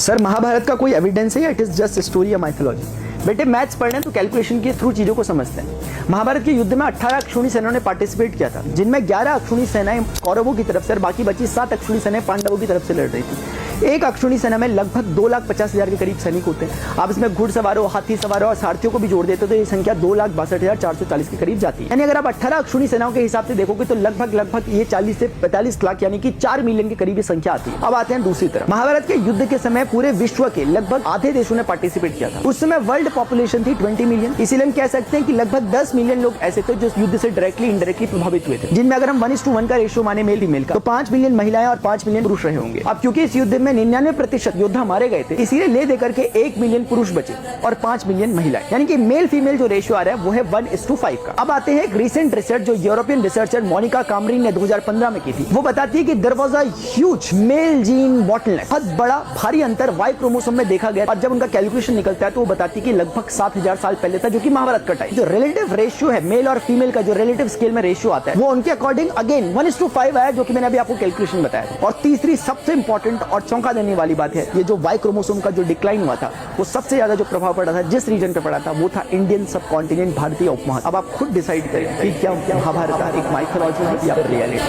Sir Mahabharat का कोई evidence है या इट इज जस्ट स्टोरी या माइथोलॉजी? बेटे मैथ्स पढ़ रहे हैं तो कैलकुलेशन के थ्रू चीजों को समझते हैं। महाभारत के युद्ध में 18 अक्षौणी सेनाओं ने पार्टिसिपेट किया था, जिनमें 11 अक्षौणी सेनाएं कौरवों की तरफ से और बाकी बची 7 अक्षौणी सेनाएं पांडवों की तरफ से लड़ रही थी। एक अक्षौणी सेना में लगभग 2,50,000 के करीब सैनिक होते हैं। आप इसमें घुड़सवारों, हाथी सवारों और सारथियों को भी जोड़ देते तो ये संख्या 2,62,440 के करीब जाती है। यानी अगर आप 18 अक्षौणी सेनाओं के हिसाब से देखोगे तो लगभग ये 40 से 45 लाख यानी कि 4 मिलियन के करीब ये संख्या आती है। अब आते हैं दूसरी तरफ। महाभारत के युद्ध के समय पूरे विश्व के लगभग आधे देशों ने पार्टिसिपेट किया था। उस समय वर्ल्ड पॉपुलेशन थी 20 मिलियन। इसीलिए हम कह सकते हैं कि लगभग 10 मिलियन लोग ऐसे थे जो युद्ध से डायरेक्टली इनडायरेक्टली प्रभावित हुए थे, जिनमें अगर हम 1:1 का रेशियो माने मेल फीमेल का तो 5 मिलियन महिलाएं और 5 मिलियन पुरुष रहे होंगे। अब क्योंकि इस युद्ध में 99% योद्धा मारे गए थे, इसीलिए ले देकर के 1 मिलियन पुरुष बचे और 5 मिलियन महिलाएं, यानी कि मेल फीमेल जो रेशियो आ रहा है वो है 1:5 का। अब आते हैं एक रिसेंट रिसर्च जो यूरोपियन रिसर्चर मोनिका कामरिन ने 2015 में की थी। वो बताती है कि there was a huge male gene bottleneck, बहुत बड़ा भारी अंतर वाई क्रोमोसोम में देखा गया। और जब उनका कैलकुलेशन निकलता है तो वो बताती है कि लगभग 7,000 साल पहले था, जो कि महाभारत का टाइम। जो रिलेटिव रेशियो है मेल और फीमेल का, जो रिलेटिव स्केल में रेशियो आता है वो उनके अकॉर्डिंग अगेन 1:5 आया, जो कि मैंने अभी आपको कैलकुलेशन बताया। और तीसरी सबसे इंपॉर्टेंट और चौंका देने वाली बात है, ये जो वाई क्रोमोसोम का जो डिक्लाइन हुआ था वो सबसे ज्यादा जो प्रभाव पड़ा था जिस रीजन पे पड़ा था वो था इंडियन सब कॉन्टिनेंट, भारतीय उपमहाद्वीप। अब आप खुद डिसाइड करें कि क्या महाभारत एक माइथोलॉजी है या रियलिटी।